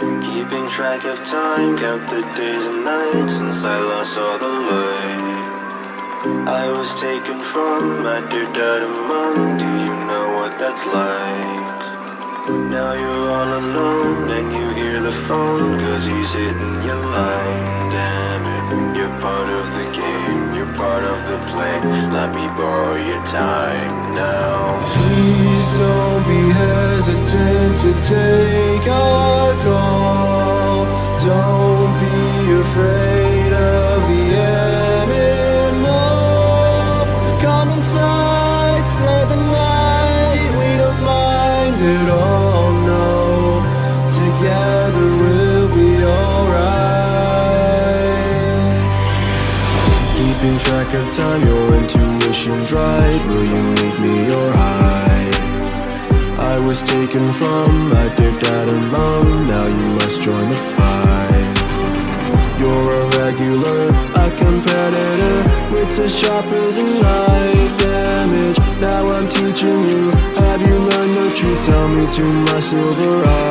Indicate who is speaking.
Speaker 1: Keeping track of time, count the days and nights since I last saw the light. I was taken from my dear dad and mom, do you know what that's like? Now you're all alone and you hear the phone, cause he's hitting your line. Damn it, you're part of the game, you're part of the play. Let me borrow your time now. Please don't be hesitant to take our call. Don't be afraid of the animal. Come inside, stare the night, we don't mind at all, no. Together we'll be alright. Keeping track of time, your intuition's right. Will you meet me or hide? I was taken from my dear dad and mom, now you must join the fight. You're a regular, a competitor, wits as sharp as a knife. Damage, now I'm teaching you. Have you learned the truth? Tell me to my silver eyes.